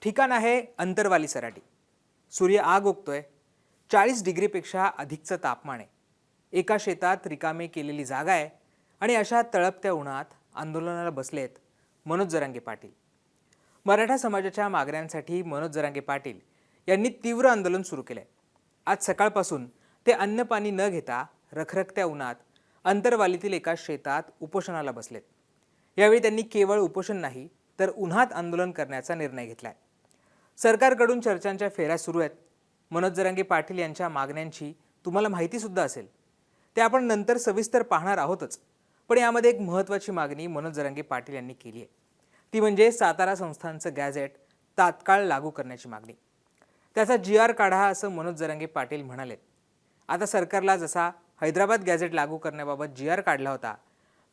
ठिकाण आहे अंतरवाली सराटी। सूर्य आग ओकतोय, 40 डिग्रीपेक्षा अधिकचं तापमान आहे। एका शेतात रिकामे केलेली जागा आहे आणि अशा तळपत्या उन्हात आंदोलनाला बसलेत मनोज जरांगे पाटील। मराठा समाजाच्या मागण्यांसाठी मनोज जरांगे पाटील यांनी तीव्र आंदोलन सुरू केलंय। आज सकाळपासून ते अन्न पाणी न घेता रखरखत्या उन्हात अंतरवालीतील एका शेतात उपोषणाला बसलेत। यावेळी त्यांनी केवळ उपोषण नाही तर उन्हात आंदोलन करण्याचा निर्णय घेतलाय। सरकारकडून चर्चांच्या फेऱ्या सुरू आहेत। मनोज जरांगे पाटील यांच्या मागण्यांची तुम्हाला माहिती सुद्धा असेल, ते आपण नंतर सविस्तर पाहणार आहोतच। पण यामध्ये एक महत्त्वाची मागणी मनोज जरांगे पाटील यांनी केली आहे, ती म्हणजे सातारा संस्थानचं गॅझेट तात्काळ लागू करण्याची मागणी। त्याचा GR काढा असं मनोज जरांगे पाटील म्हणाले। आता सरकारला जसा हैदराबाद गॅझेट लागू करण्याबाबत GR काढला होता,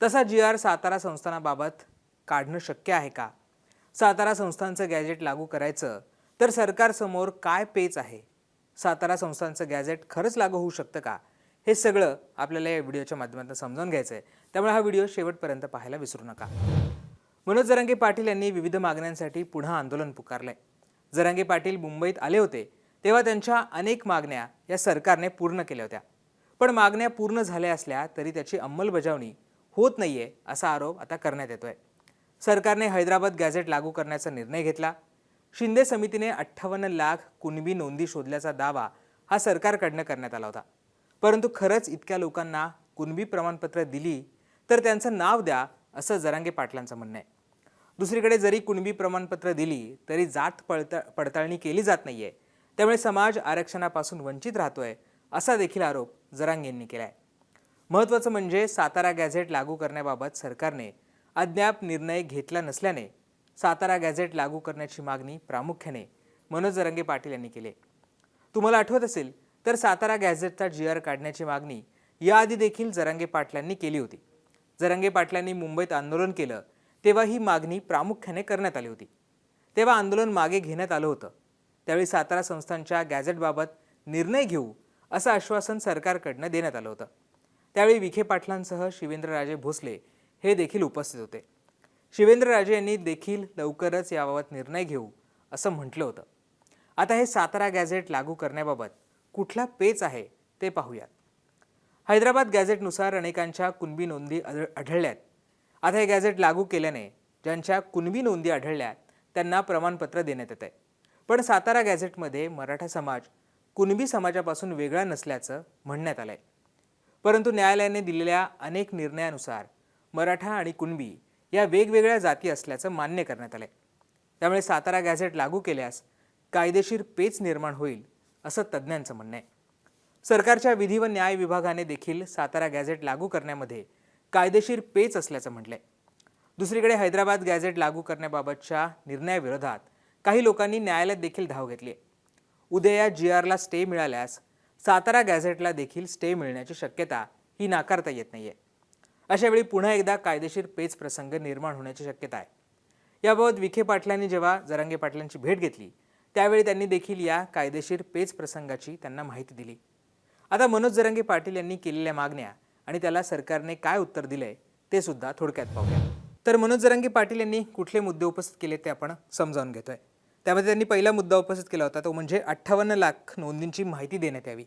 तसा GR सातारा संस्थानाबाबत काढणं शक्य आहे का? सातारा संस्थानचं गॅझेट लागू करायचं तर सरकारसमोर काय पेच आहे? सातारा संस्थानचं गॅझेट खरंच लागू होऊ शकतं का? हे सगळं आपल्याला या व्हिडिओच्या माध्यमातून समजावून घ्यायचं आहे, त्यामुळे हा व्हिडिओ शेवटपर्यंत पाहायला विसरू नका। मनोज जरांगे पाटील यांनी विविध मागण्यांसाठी पुन्हा आंदोलन पुकारलंय। जरांगे पाटील मुंबईत आले होते तेव्हा त्यांच्या अनेक मागण्या या सरकारने पूर्ण केल्या होत्या, पण मागण्या पूर्ण झाल्या असल्या तरी त्याची अंमलबजावणी होत नाहीये असा आरोप आता करण्यात येतोय। सरकारने हैदराबाद गॅझेट लागू करण्याचा निर्णय घेतला। शिंदे समितीने 58 लाख कुणबी नोंदी शोधल्याचा दावा हा सरकारकडनं करण्यात आला होता, परंतु खरंच इतक्या लोकांना कुणबी प्रमाणपत्र दिली तर त्यांचं नाव द्या असं जरांगे पाटलांचं म्हणणं आहे। दुसरीकडे जरी कुणबी प्रमाणपत्र दिली तरी जात पडताळणी केली जात नाहीये, त्यामुळे समाज आरक्षणापासून वंचित राहतोय असा देखील आरोप जरांगेंनी केलाय। महत्त्वाचं म्हणजे सातारा गॅझेट लागू करण्याबाबत सरकारने अद्याप निर्णय घेतला नसल्याने सातारा गॅझेट लागू करण्याची मागणी प्रामुख्याने मनोज जरांगे पाटील यांनी केली। तुम्हाला आठवत असेल तर सातारा गॅझेटचा GR काढण्याची मागणी याआधी देखील जरांगे पाटलांनी केली होती। जरांगे पाटलांनी मुंबईत आंदोलन केलं तेव्हा ही मागणी प्रामुख्याने करण्यात आली होती। तेव्हा आंदोलन मागे घेण्यात आलं होतं। त्यावेळी सातारा संस्थानच्या गॅझेटबाबत निर्णय घेऊ असं आश्वासन सरकारकडनं देण्यात आलं होतं। त्यावेळी विखे पाटलांसह शिवेंद्रराजे भोसले हे देखील उपस्थित होते। शिवेंद्रराजे यांनी देखील लवकरच याबाबत निर्णय घेऊ असं म्हटलं होतं। आता हे सातारा गॅझेट लागू करण्याबाबत कुठला पेच आहे ते पाहूयात। हैदराबाद गॅझेटनुसार अनेकांच्या कुणबी नोंदी आढळल्यात। आता हे गॅझेट लागू केल्याने ज्यांच्या कुणबी नोंदी आढळल्यात त्यांना प्रमाणपत्र देण्यात येत आहे। पण सातारा गॅझेटमध्ये मराठा समाज कुणबी समाजापासून वेगळा नसल्याचं म्हणण्यात आलंय, परंतु न्यायालयाने दिलेल्या अनेक निर्णयानुसार मराठा आणि कुणबी या वेगवेगळ्या जाती असल्याचं मान्य करण्यात आलंय। त्यामुळे सातारा गॅझेट लागू केल्यास कायदेशीर पेच निर्माण होईल असं तज्ज्ञांचं म्हणणं आहे। सरकारच्या विधी व न्याय विभागाने देखील सातारा गॅझेट लागू करण्यामध्ये कायदेशीर पेच असल्याचं म्हटलंय। दुसरीकडे हैदराबाद गॅझेट लागू करण्याबाबतच्या निर्णयाविरोधात काही लोकांनी न्यायालयात देखील धाव घेतली आहे। उद्या या GRला स्टे मिळाल्यास सातारा गॅझेटला देखील स्टे मिळण्याची शक्यता ही नाकारता येत नाहीये। अशा वेळी पुन्हा एकदा कायदेशीर पेच प्रसंग निर्माण होण्याची शक्यता आहे। याबाबत विखे पाटलांनी जेव्हा जरांगे पाटलांची भेट घेतली त्यावेळी त्यांनी देखील या कायदेशीर पेच प्रसंगाची त्यांना माहिती दिली। आता मनोज जरांगे पाटील यांनी केलेल्या मागण्या आणि त्याला सरकारने काय उत्तर दिलंय ते सुद्धा थोडक्यात पाहूया। तर मनोज जरांगे पाटील यांनी कुठले मुद्दे उपस्थित केले ते आपण समजावून घेतोय। त्यामध्ये त्यांनी पहिला मुद्दा उपस्थित केला होता तो म्हणजे 58 लाख नोंदींची माहिती देण्यात यावी।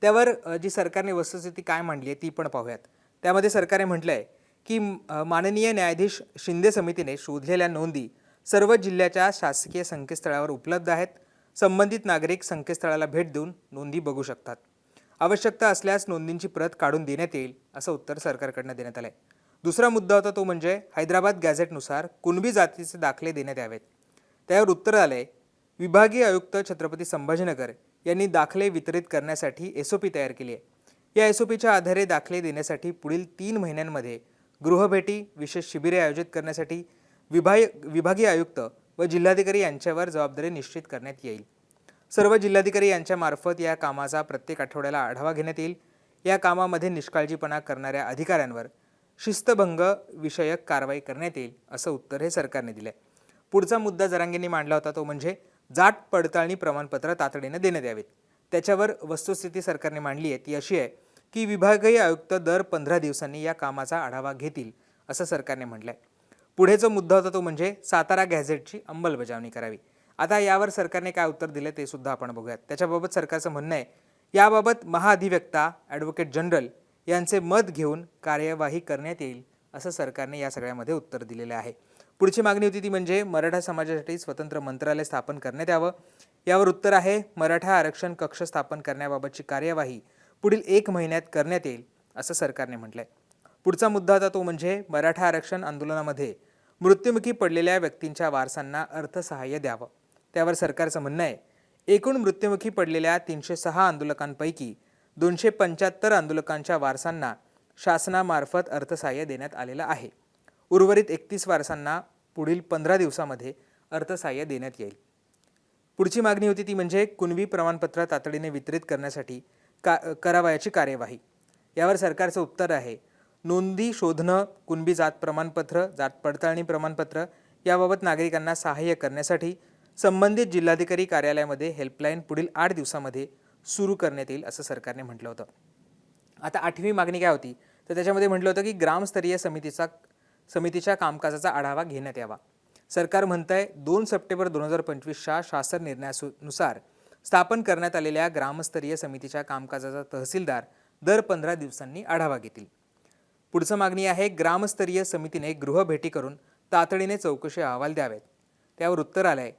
त्यावर जी सरकारने वस्तुस्थिती काय मांडली आहे ती पण पाहूयात। त्यामध्ये सरकारने म्हटलंय की माननीय न्यायाधीश शिंदे समितीने शोधलेल्या नोंदी सर्व जिल्ह्याच्या शासकीय संकेतस्थळावर उपलब्ध आहेत। संबंधित नागरिक संकेतस्थळाला भेट देऊन नोंदी बघू शकतात। आवश्यकता असल्यास नोंदींची प्रत काढून देण्यात येईल असं उत्तर सरकारकडनं देण्यात आलंय। दुसरा मुद्दा होता तो म्हणजे हैदराबाद गॅझेटनुसार कुणबी जातीचे दाखले देण्यात यावेत। त्यावर उत्तर आलंय विभागीय आयुक्त छत्रपती संभाजीनगर यांनी दाखले वितरित करण्यासाठी SOP तयार केली आहे। या SOPच्या आधारे दाखले देण्यासाठी पुढील 3 महिन्यांमध्ये गृहभेटी, विशेष शिबिरे आयोजित करण्यासाठी विभागीय आयुक्त व जिल्हाधिकारी यांच्यावर जबाबदारी निश्चित करण्यात येईल। सर्व जिल्हाधिकारी यांच्या मार्फत या कामाचा प्रत्येक आठवड्याला आढावा घेण्यात येईल। या कामामध्ये निष्काळजीपणा करणाऱ्या अधिकाऱ्यांवर शिस्तभंग विषयक कारवाई करण्यात येईल असं उत्तर हे सरकारने दिलंय। पुढचा मुद्दा जरांगेंनी मांडला होता तो म्हणजे जात पडताळणी प्रमाणपत्र तातडीने देण्यात यावेत। त्याच्यावर वस्तुस्थिती सरकारने मांडली आहे ती अशी आहे की विभागीय आयुक्त दर 15 दिवसांनी या कामाचा आढावा घेतील असं सरकारने म्हटलंय। पुढेचा मुद्दा होता तो म्हणजे सातारा गॅझेटची अंमलबजावणी करावी। आता यावर सरकारने काय उत्तर दिले ते सुद्धा आपण बघूयात. त्याच्याबाबत सरकारचं म्हणणं आहे, याबाबत महाअधिवक्ता ॲडव्होकेट जनरल यांचे मत घेऊन कार्यवाही करण्यात येईल असं सरकारने या सगळ्यामध्ये उत्तर दिलेलं आहे. पुढची मागणी होती ती म्हणजे मराठा समाजासाठी स्वतंत्र मंत्रालय स्थापन करण्यात यावं. यावर उत्तर आहे, मराठा आरक्षण कक्ष स्थापन करण्याबाबतची कार्यवाही पुढील 1 महिन्यात करण्यात येईल असं सरकारने म्हटलंय. पुढचा मुद्दा होता तो म्हणजे मराठा आरक्षण आंदोलनामध्ये मृत्युमुखी पडलेल्या व्यक्तींच्या वारसांना अर्थसहाय्य द्यावं. त्यावर सरकारचं म्हणणं आहे, एकूण मृत्युमुखी पडलेल्या 306 आंदोलकांपैकी 275 आंदोलकांच्या वारसांना शासनामार्फत अर्थसहाय्य देण्यात आलेलं आहे. उर्वरित 31 वारसांना पुढील 15 दिवसामध्ये अर्थसहाय्य देण्यात येईल. पुढची मागणी होती ती म्हणजे कुणबी प्रमाणपत्र तातडीने वितरित करण्यासाठी करावयाची कार्यवाही. यावर सरकारचं उत्तर आहे, नोंदी शोधणं, कुणबी जात प्रमाणपत्र, जात पडताळणी प्रमाणपत्र याबाबत नागरिकांना सहाय्य करण्यासाठी संबंधित जिल्हाधिकारी कार्यालयामध्ये हेल्पलाईन पुढील 8 दिवसामध्ये सुरू करण्यात येईल असं सरकारने म्हटलं होतं. आता 8वी मागणी काय होती, तर त्याच्यामध्ये म्हटलं होतं की ग्रामस्तरीय समितीच्या कामकाजाचा आढावा घेण्यात यावा. सरकार म्हणतंय 2 सप्टेंबर 2025च्या शासन निर्णयानुसार स्थापन करण्यात आलेल्या ग्रामस्तरीय समितीच्या कामकाजाचा तहसीलदार दर 15 दिवसांनी आढावा घेतील. पुढचं मागणी आहे, ग्रामस्तरीय समितीने गृहभेटी करून तातडीने चौकशी अहवाल द्यावेत. त्यावर उत्तर आलंय,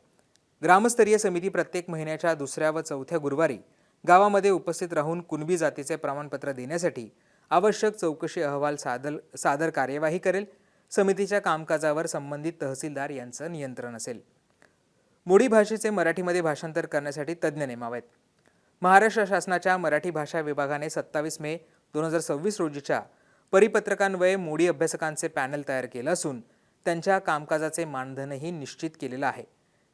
ग्रामस्तरीय समिती प्रत्येक महिन्याच्या 2ऱ्या व 4थ्या गुरुवारी गावामध्ये उपस्थित राहून कुणबी जातीचे प्रमाणपत्र देण्यासाठी आवश्यक चौकशी अहवाल सादर कार्यवाही करेल. समितीच्या कामकाजावर संबंधित तहसीलदार यांचं नियंत्रण असेल. मोडी भाषेचे मराठीमध्ये भाषांतर करण्यासाठी तज्ज्ञ नेमावेत. महाराष्ट्र शासनाच्या मराठी भाषा विभागाने 27 मे 2026 रोजीच्या परिपत्रकान्वये मोडी अभ्यासकांचे पॅनल तयार केलं असून त्यांच्या कामकाजाचे मानधनही निश्चित केलेलं आहे.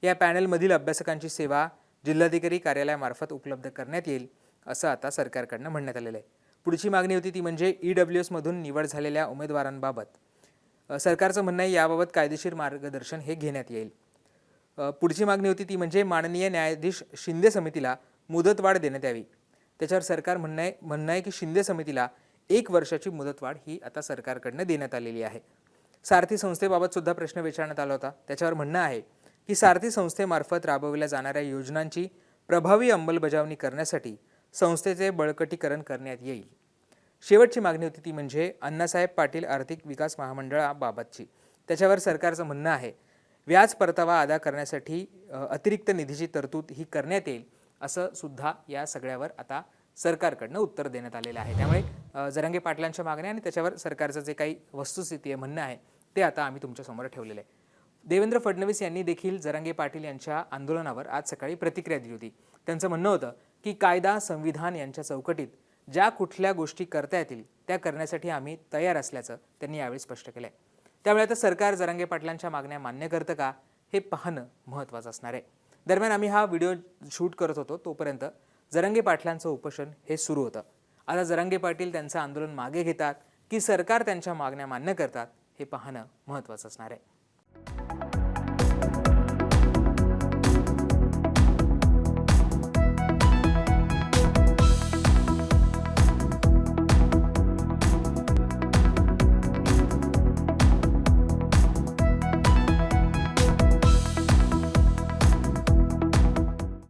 या पॅनलमधील अभ्यासकांची सेवा जिल्हाधिकारी कार्यालयामार्फत उपलब्ध करण्यात येईल असं आता सरकारकडनं म्हणण्यात आलेलं आहे. पुढची मागणी होती ती म्हणजे EWS मधून निवड झालेल्या उमेदवारांबाबत सरकारचं म्हणणं आहे, याबाबत कायदेशीर मार्गदर्शन हे घेण्यात येईल. पुढची मागणी होती ती म्हणजे माननीय न्यायाधीश शिंदे समितीला मुदतवाढ देण्यात यावी. त्याच्यावर सरकार म्हणणं आहे की शिंदे समितीला 1 वर्षाची मुदतवाढ ही आता सरकारकडनं देण्यात आलेली आहे. सारथी संस्थेबाबत सुद्धा प्रश्न विचारण्यात आला होता. त्याच्यावर म्हणणं आहे की सारथी संस्थेमार्फत राबवल्या जाणाऱ्या योजनांची प्रभावी अंमलबजावणी करण्यासाठी संस्थेचे बळकटीकरण करण्यात येईल. शेवटची मागणी होती ती म्हणजे अण्णासाहेब पाटील आर्थिक विकास महामंडळाबाबतची. त्याच्यावर सरकारचं म्हणणं आहे, व्याज परतावा अदा करण्यासाठी अतिरिक्त निधीची तरतूद ही करण्यात येईल असं सुद्धा या सगळ्यावर आता सरकारकडनं उत्तर देण्यात आलेलं आहे. त्यामुळे जरांगे पाटलांच्या मागण्या आणि त्याच्यावर सरकारचं जे काही वस्तुस्थिती आहे, म्हणणं आहे, ते आता आम्ही तुमच्यासमोर ठेवलेलं आहे. देवेंद्र फडणवीस यांनी देखील जरांगे पाटील यांच्या आंदोलनावर आज सकाळी प्रतिक्रिया दिली होती. त्यांचं म्हणणं होतं की कायदा संविधान यांच्या चौकटीत ज्या कुठल्या गोष्टी करता येतील त्या करण्यासाठी आम्ही तयार असल्याचं त्यांनी यावेळी स्पष्ट केलं आहे. त्यामुळे आता सरकार जरांगे पाटलांच्या मागण्या मान्य करतं का हे पाहणं महत्त्वाचं असणार आहे. दरम्यान आम्ही हा व्हिडिओ शूट करत होतो तोपर्यंत जरांगे पाटलांचं उपोषण हे सुरू होतं. आता जरांगे पाटील त्यांचं आंदोलन मागे घेतात की सरकार त्यांच्या मागण्या मान्य करतात हे पाहणं महत्त्वाचं असणार आहे.